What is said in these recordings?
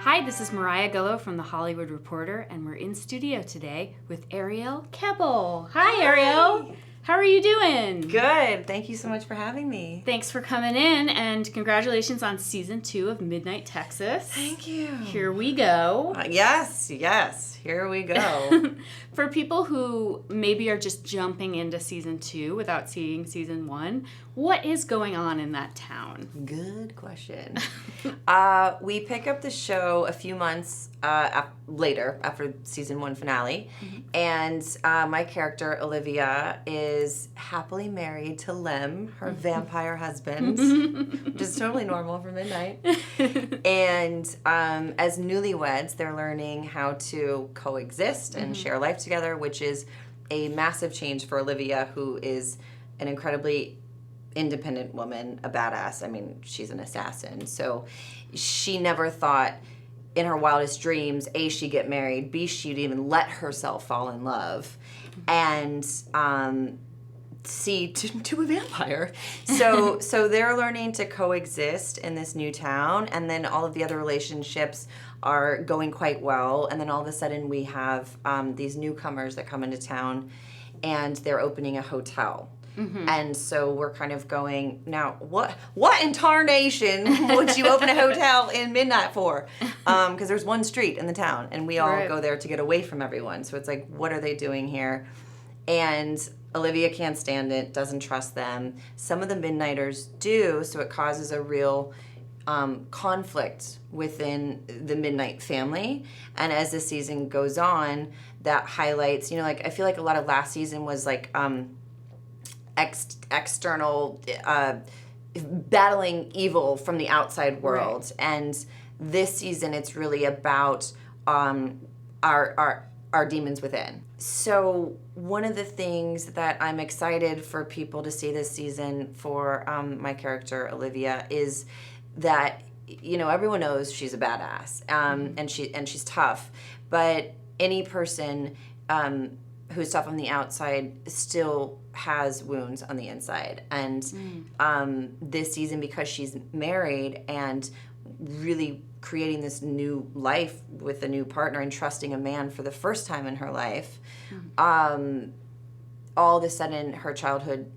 Hi, this is Mariah Gullo from The Hollywood Reporter, and we're in studio today with Arielle Kebbel. Hi, Arielle. How are you doing? Good. Thank you so much for having me. Thanks for coming in, and congratulations on Season 2 of Midnight Texas. Thank you. Here we go. Yes. Here we go. For people who maybe are just jumping into Season 2 without seeing Season 1, what is going on in that town? Good question. We pick up the show a few months later, after Season 1 finale, and my character, Olivia, is happily married to Lem, her vampire husband, which is totally normal for Midnight. And as newlyweds, they're learning how to coexist and share life together, which is a massive change for Olivia, who is an incredibly independent woman, a badass. I mean, she's an assassin. So she never thought in her wildest dreams, A, she'd get married, B, she'd even let herself fall in love, and C, to a vampire. So they're learning to coexist in this new town, and then all of the other relationships are going quite well, and then all of a sudden we have these newcomers that come into town, and they're opening a hotel. And so we're kind of going, now, what in tarnation would you open a hotel in Midnight for? Because there's one street in the town, and we all go there to get away from everyone. So it's like, what are they doing here? And Olivia can't stand it, doesn't trust them. Some of the Midnighters do, so it causes a real conflict within the Midnight family. And as the season goes on, that highlights, like, I feel like a lot of last season was like external battling evil from the outside world, and this season it's really about our demons within. So one of the things that I'm excited for people to see this season for my character Olivia is that everyone knows she's a badass, and she's tough, but any person who's tough on the outside still has wounds on the inside. And this season, because she's married and really creating this new life with a new partner and trusting a man for the first time in her life, all of a sudden her childhood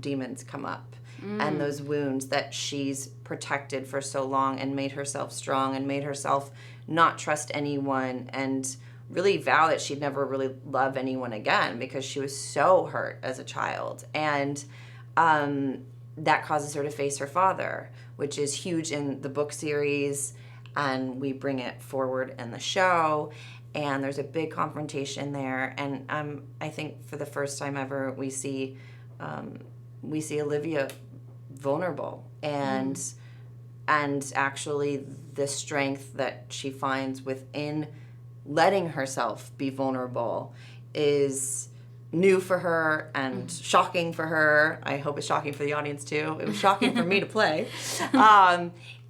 demons come up. And those wounds that she's protected for so long and made herself strong and made herself not trust anyone and really vow that she'd never really love anyone again because she was so hurt as a child. And that causes her to face her father, which is huge in the book series, and we bring it forward in the show, and there's a big confrontation there. And I think for the first time ever, we see Olivia vulnerable, and actually the strength that she finds within letting herself be vulnerable is new for her and shocking for her. I hope it's shocking for the audience too. It was shocking for me to play.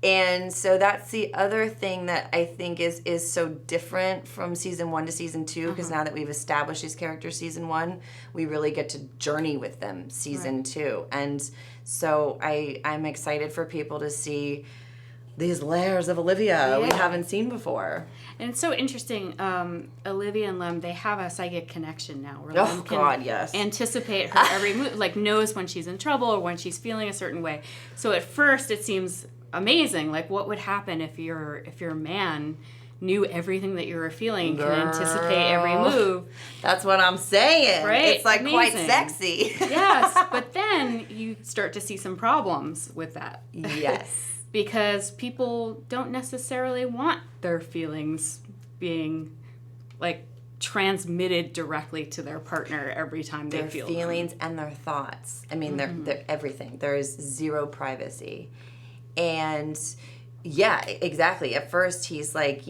And so that's the other thing that I think is so different from season 1 to season 2, because now that we've established these characters season 1, we really get to journey with them season 2. And so I'm excited for people to see these layers of Olivia we haven't seen before. And it's so interesting. Olivia and Lem, they have a psychic connection now. Where Lem can anticipate her every move, like knows when she's in trouble or when she's feeling a certain way. So at first it seems amazing. Like, what would happen if your man knew everything that you were feeling and can anticipate every move? That's what I'm saying. Right? It's like quite sexy. Yes, but then you start to see some problems with that. Yes. Because people don't necessarily want their feelings being, like, transmitted directly to their partner every time they feel their feelings them. And their thoughts. I mean, they're everything. There is zero privacy. And, yeah, exactly. At first, he's like,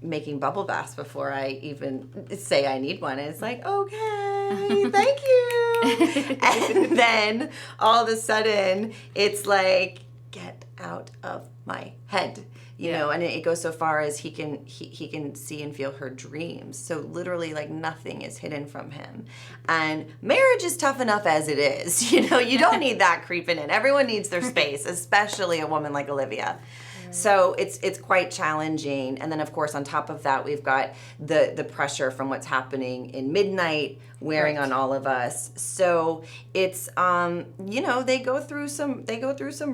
making bubble baths before I even say I need one. And it's like, okay, thank you. And then, all of a sudden, it's like, get out of my head, and it goes so far as he can see and feel her dreams. So literally, like, nothing is hidden from him. And marriage is tough enough as it is. You don't need that creeping in. Everyone needs their space, especially a woman like Olivia. So it's quite challenging. And then, of course, on top of that, we've got the pressure from what's happening in Midnight wearing on all of us. So it's they go through some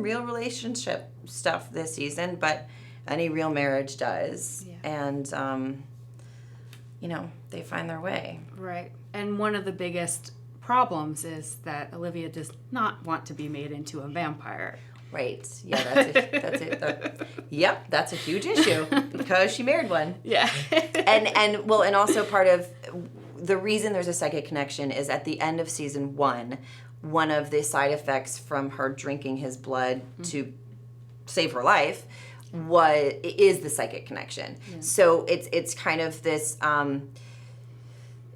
real relationship stuff this season, but any real marriage does. Yeah. And they find their way. Right. And one of the biggest problems is that Olivia does not want to be made into a vampire. Right. Yeah, that's a huge issue because she married one. Yeah. and also part of the reason there's a psychic connection is at the end of season one of the side effects from her drinking his blood to save her life is the psychic connection. Yeah. So it's kind of this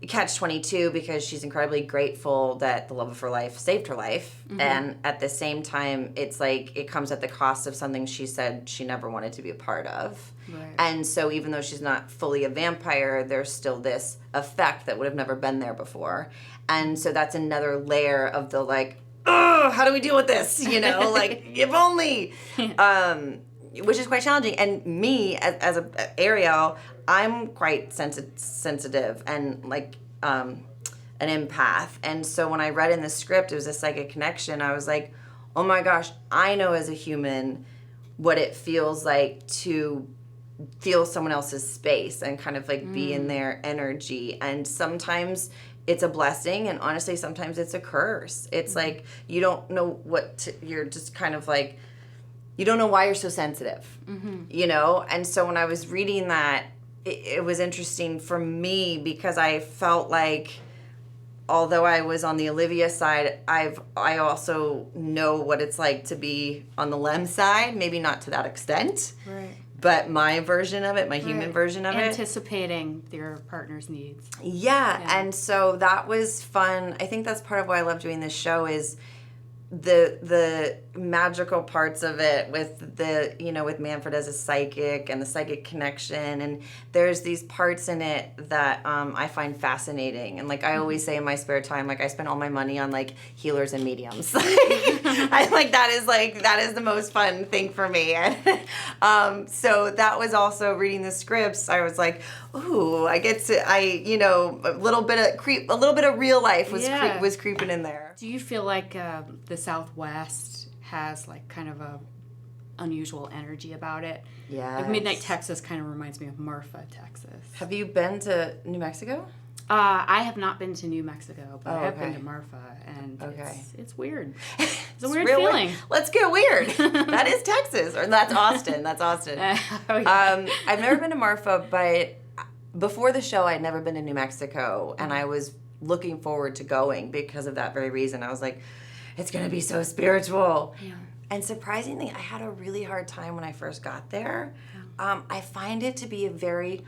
catch-22 because she's incredibly grateful that the love of her life saved her life. Mm-hmm. And at the same time, it's like it comes at the cost of something she said she never wanted to be a part of. Right. And so even though she's not fully a vampire, there's still this effect that would have never been there before. And so that's another layer of the how do we deal with this? If only. Which is quite challenging. And me, as a Arielle, I'm quite sensitive and an empath. And so when I read in the script, it was a psychic connection. I was like, oh my gosh, I know as a human what it feels like to feel someone else's space and kind of be in their energy. And sometimes it's a blessing, and honestly, sometimes it's a curse. It's you don't know you're just kind of you don't know why you're so sensitive, And so when I was reading that, it was interesting for me because I felt like, although I was on the Olivia side, I also know what it's like to be on the Lem side, maybe not to that extent. Right. But my version of it, my human version of Anticipating your partner's needs. Yeah, and so that was fun. I think that's part of why I love doing this show is the magical parts of it with with Manfred as a psychic and the psychic connection, and there's these parts in it that I find fascinating, and I always say in my spare time, I spend all my money on healers and mediums. That is the most fun thing for me. So that was also reading the scripts. I was like, ooh, a little bit of real life was creeping in there. Do you feel like the Southwest has kind of a unusual energy about it? Yeah. Midnight Texas kind of reminds me of Marfa, Texas. Have you been to New Mexico? I have not been to New Mexico, but I have been to Marfa, and it's weird. It's a weird feeling. Let's get weird. That is Texas, or that's Austin. I've never been to Marfa, but before the show, I'd never been to New Mexico, and I was looking forward to going because of that very reason. I was like, it's going to be so spiritual. Yeah. And surprisingly, I had a really hard time when I first got there. Yeah. I find it to be a very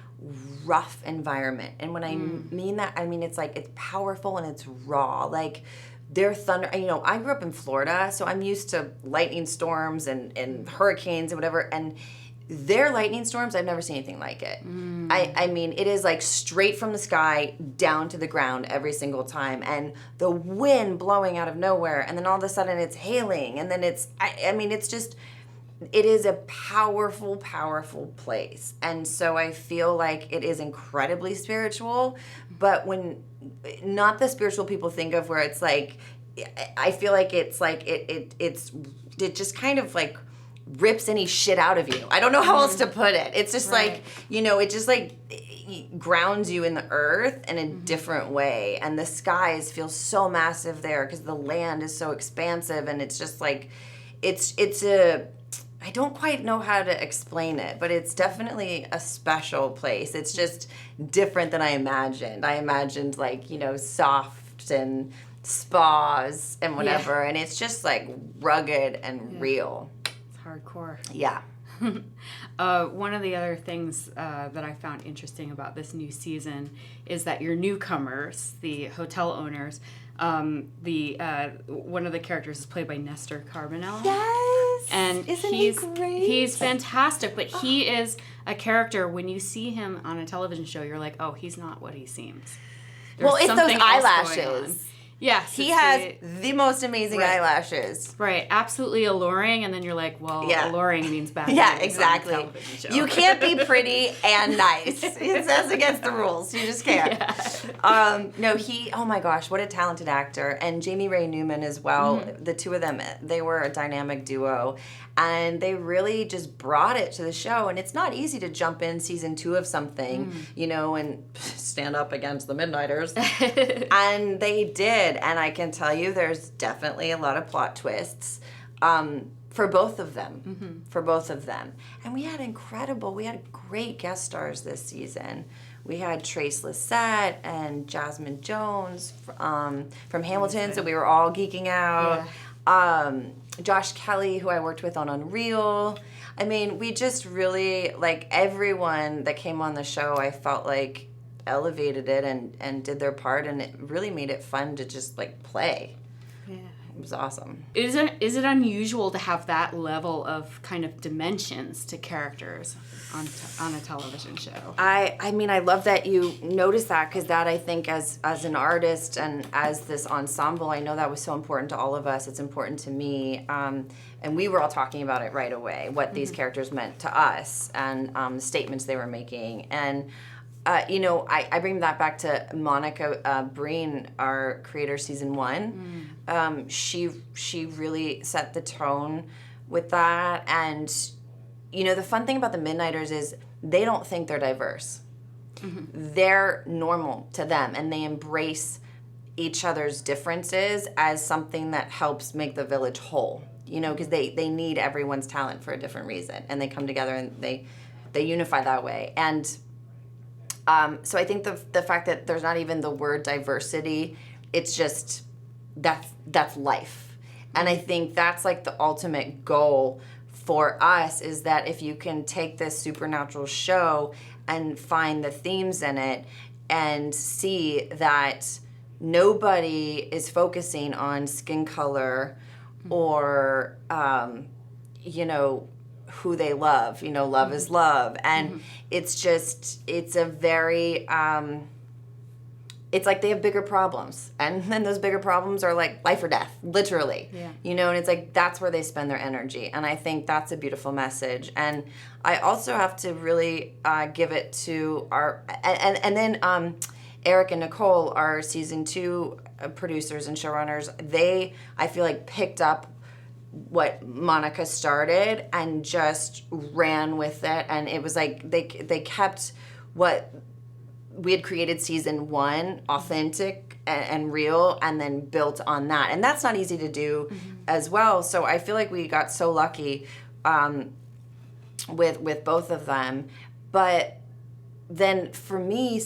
rough environment. And when I mean that, I mean it's powerful and it's raw. Their thunder, I grew up in Florida, so I'm used to lightning storms and hurricanes and whatever. And their lightning storms, I've never seen anything like it. I mean, it is straight from the sky down to the ground every single time. And the wind blowing out of nowhere. And then all of a sudden it's hailing. And then it is a powerful, powerful place. And so I feel like it is incredibly spiritual. But not the spiritual people think of where it's I feel like it's it just kind of rips any shit out of you. I don't know how else to put it. It's just it just it grounds you in the earth in a different way. And the skies feel so massive there because the land is so expansive, and it's just I don't quite know how to explain it, but it's definitely a special place. It's just different than I imagined. I imagined soft and spas and whatever, and it's just rugged and real. Hardcore. Yeah. One of the other things that I found interesting about this new season is that your newcomers, the hotel owners, one of the characters is played by Nestor Carbonell. Yes. And he great? He's fantastic, but he is a character. When you see him on a television show, you're like, oh, he's not what he seems. It's those eyelashes. Yes. He has the most amazing eyelashes. Right. Absolutely alluring. And then you're like, well, alluring means bad. Yeah, exactly. You can't be pretty and nice. It says against the rules. You just can't. Yeah. No, oh my gosh, what a talented actor. And Jamie Ray Newman as well. Mm-hmm. The two of them, they were a dynamic duo. And they really just brought it to the show. And it's not easy to jump in season 2 of something, you know, and stand up against the Midnighters. And they did. And I can tell you there's definitely a lot of plot twists for both of them. Mm-hmm. For both of them. And we had great guest stars this season. We had Trace Lysette and Jasmine Jones from Hamilton, so we were all geeking out. Yeah. Josh Kelly, who I worked with on Unreal. I mean, we just really, like, everyone that came on the show, I felt like elevated it and did their part, and it really made it fun to just, like, play. Yeah. It was awesome. Is it unusual to have that level of kind of dimensions to characters on a television show? I mean, I love that you noticed that, because that, I think, as an artist and as this ensemble, I know that was so important to all of us. It's important to me. And we were all talking about it right away, what these characters meant to us and the statements they were making. And you know, I bring that back to Monica Breen, our creator, season 1. She really set the tone with that. And, you know, the fun thing about the Midnighters is they don't think they're diverse. Mm-hmm. They're normal to them, and they embrace each other's differences as something that helps make the village whole. You know, because they need everyone's talent for a different reason, and they come together and they unify that way. And so I think the fact that there's not even the word diversity, it's just that's life. And I think that's like the ultimate goal for us, is that if you can take this supernatural show and find the themes in it and see that nobody is focusing on skin color or you know, who they love. You know, love is love. And it's a very, it's like they have bigger problems. And then those bigger problems are like life or death, literally. Yeah. You know, and it's like that's where they spend their energy. And I think that's a beautiful message. And I also have to really give it to and then Eric and Nicole, our season 2 producers and showrunners, they, I feel like, picked up what Monica started and just ran with it. And it was like they kept what we had created season 1 authentic and real, and then built on that. And that's not easy to do as well. So I feel like we got so lucky with both of them. But then for me,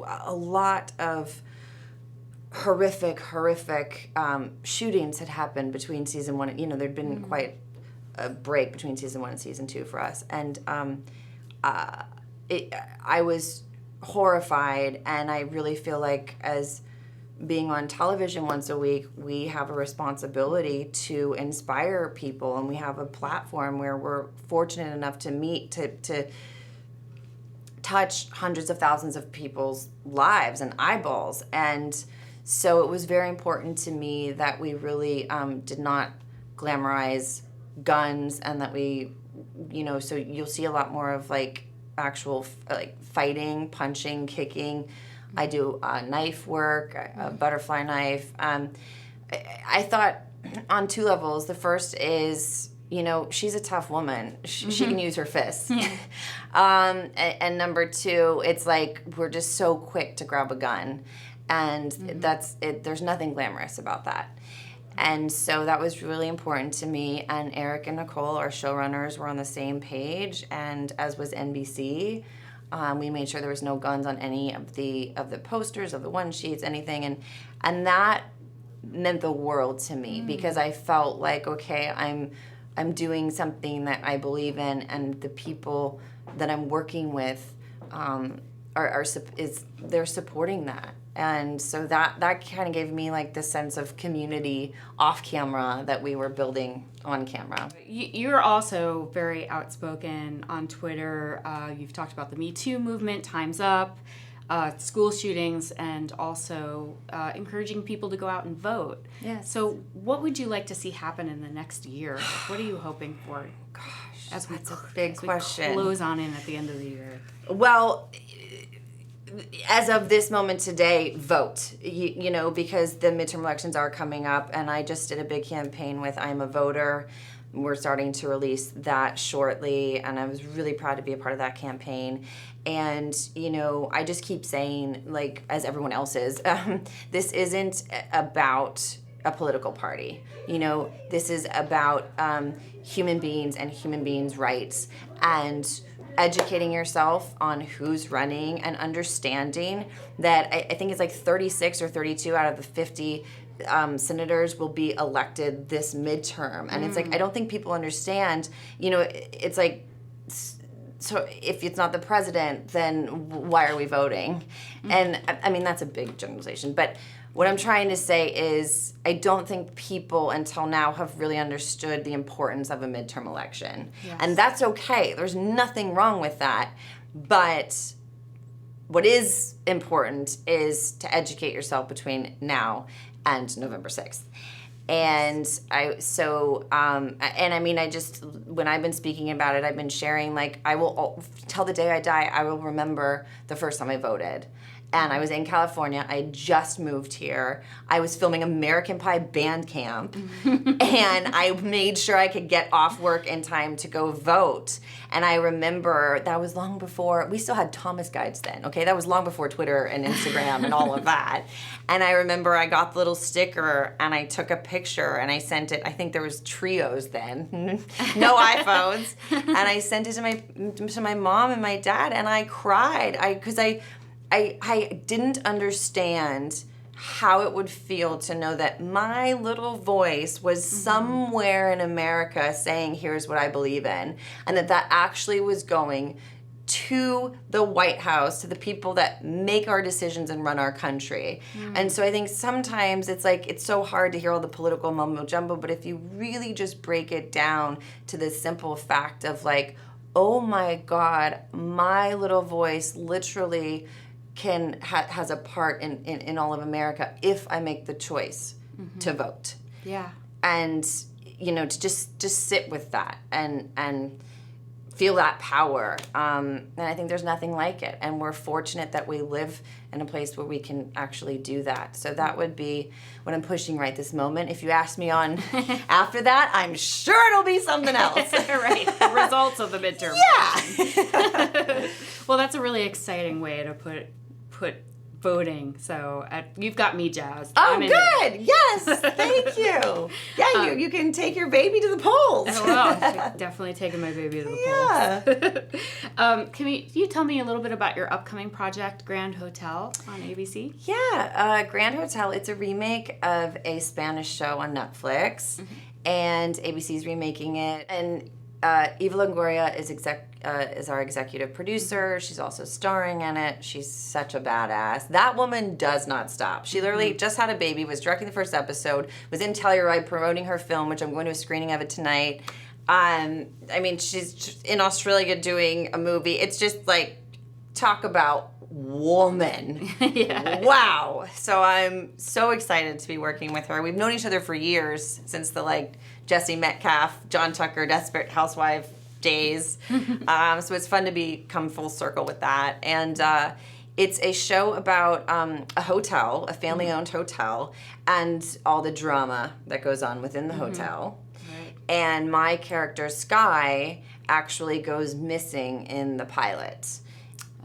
a lot of horrific shootings had happened between season 1. You know, there'd been quite a break between season 1 and season 2 for us. And I was horrified, and I really feel like, as being on television once a week, we have a responsibility to inspire people, and we have a platform where we're fortunate enough to touch hundreds of thousands of people's lives and eyeballs. And so it was very important to me that we really did not glamorize guns, and that we, you know, so you'll see a lot more of like actual like fighting, punching, kicking. I do knife work, a butterfly knife. I thought on 2 levels. The first is, you know, she's a tough woman. She can use her fists. And number 2, it's like we're just so quick to grab a gun. And that's it. There's nothing glamorous about that. And so that was really important to me. And Eric and Nicole, our showrunners, were on the same page, and as was NBC. We made sure there was no guns on any of the posters, of the one sheets, anything. And that meant the world to me, because I felt like, okay, I'm doing something that I believe in, and the people that I'm working with they're supporting that. And so that kind of gave me like the sense of community off camera that we were building on camera. You're also very outspoken on Twitter. You've talked about the Me Too movement, Time's Up. school shootings, and also encouraging people to go out and vote. Yes. So what would you like to see happen in the next year? What are you hoping for? Gosh, that's a big question. Close on in at the end of the year. Well, as of this moment today, vote, you know, because the midterm elections are coming up, and I just did a big campaign with I'm a Voter. We're starting to release that shortly, and I was really proud to be a part of that campaign. And, you know, I just keep saying, like, as everyone else is, this isn't about a political party. You know, this is about human beings and human beings' rights, and educating yourself on who's running and understanding that I think it's like 36 or 32 out of the 50 senators will be elected this midterm. And it's like, I don't think people understand, you know, it's like, so if it's not the president, then why are we voting? And I mean, that's a big generalization, but what I'm trying to say is I don't think people until now have really understood the importance of a midterm election. Yes. And that's okay. There's nothing wrong with that. But what is important is to educate yourself between now and November 6th. And I mean, I just, when I've been speaking about it, I've been sharing, like, I will, till the day I die, I will remember the first time I voted. And I was in California. I just moved here. I was filming American Pie band camp. And I made sure I could get off work in time to go vote. And I remember that was long before, we still had Thomas guides then, okay? That was long before Twitter and Instagram and all of that. And I remember I got the little sticker and I took a picture and I sent it. I think there was Trios then, no iPhones. And I sent it to my mom and my dad, and I cried because I didn't understand how it would feel to know that my little voice was somewhere in America saying, here's what I believe in, and that actually was going to the White House, to the people that make our decisions and run our country. And so I think sometimes it's like, it's so hard to hear all the political mumbo jumbo, but if you really just break it down to the simple fact of like, oh my God, my little voice literally has a part in all of America if I make the choice to vote. Yeah. And, you know, to just sit with that and feel that power. And I think there's nothing like it. And we're fortunate that we live in a place where we can actually do that. So that would be what I'm pushing right this moment. If you ask me on after that, I'm sure it'll be something else. Right. The results of the midterm. Yeah. Well, that's a really exciting way to put voting. So you've got me jazzed. Oh, good. Yes. Thank you. Yeah, you can take your baby to the polls. Oh, well, definitely taking my baby to the polls. Can you tell me a little bit about your upcoming project, Grand Hotel, on ABC? Yeah, Grand Hotel. It's a remake of a Spanish show on Netflix, and ABC's remaking it. And Eva Longoria is our executive producer. She's also starring in it. She's such a badass. That woman does not stop. She literally just had a baby, was directing the first episode, was in Telluride promoting her film, which I'm going to a screening of it tonight. I mean, she's in Australia doing a movie. It's just like, talk about woman. Yeah. Wow. So I'm so excited to be working with her. We've known each other for years, since the Jesse Metcalf, John Tucker, Desperate Housewife days. So it's fun to become full circle with that. And it's a show about a hotel, a family-owned hotel, and all the drama that goes on within the hotel. Right. And my character, Sky, actually goes missing in the pilot.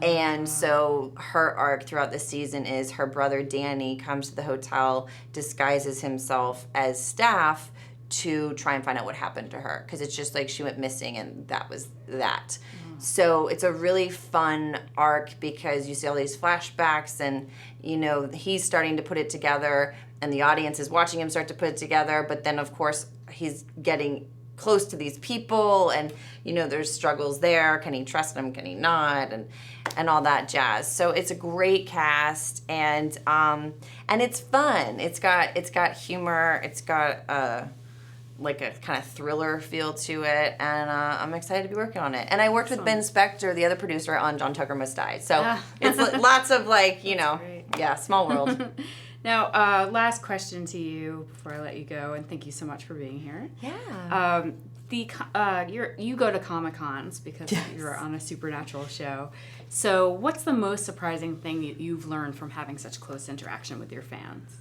And so her arc throughout the season is her brother Danny comes to the hotel, disguises himself as staff to try and find out what happened to her. Because it's just like she went missing and that was that. So it's a really fun arc because you see all these flashbacks and, you know, he's starting to put it together and the audience is watching him start to put it together. But then, of course, he's getting close to these people and, you know, there's struggles there. Can he trust them? Can he not? And all that jazz. So it's a great cast and it's fun. It's got humor. It's got like a kind of thriller feel to it, and I'm excited to be working on it. And I worked with Ben Spector, the other producer, on John Tucker Must Die. So it's lots of like, you know, yeah, small world. Now, last question to you before I let you go, and thank you so much for being here. Yeah. You go to Comic-Cons because you're on a supernatural show. So what's the most surprising thing you've learned from having such close interaction with your fans?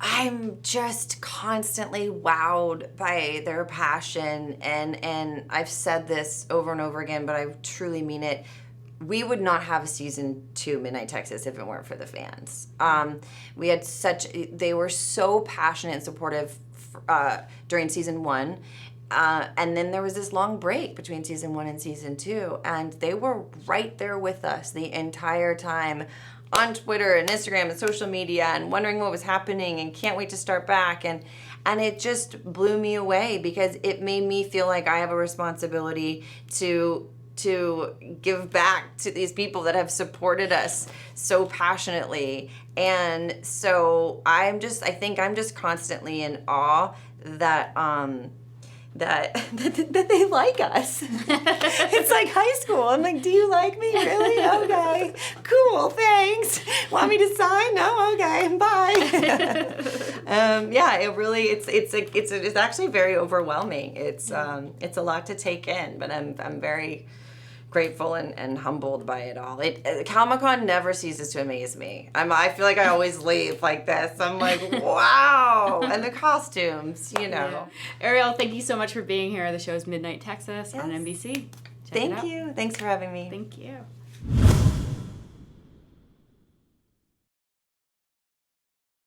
I'm just constantly wowed by their passion, and I've said this over and over again, but I truly mean it. We would not have a season 2 Midnight Texas if it weren't for the fans. They were so passionate and supportive during season 1. And then there was this long break between season 1 and season 2, and they were right there with us the entire time on Twitter and Instagram and social media, and wondering what was happening and can't wait to start back. And it just blew me away because it made me feel like I have a responsibility to give back to these people that have supported us so passionately. And so I think I'm just constantly in awe that they like us. It's like high school. I'm like, do you like me? Really? Okay. Cool. Thanks. Want me to sign? No. Okay. Bye. Yeah. It really. It's actually very overwhelming. It's a lot to take in, but I'm very grateful and humbled by it all. Comic-Con never ceases to amaze me. I feel like I always leave like this. I'm like, wow. And the costumes, you know. Yeah. Arielle, thank you so much for being here. The show is Midnight Texas on NBC. Thank you. Thanks for having me. Thank you.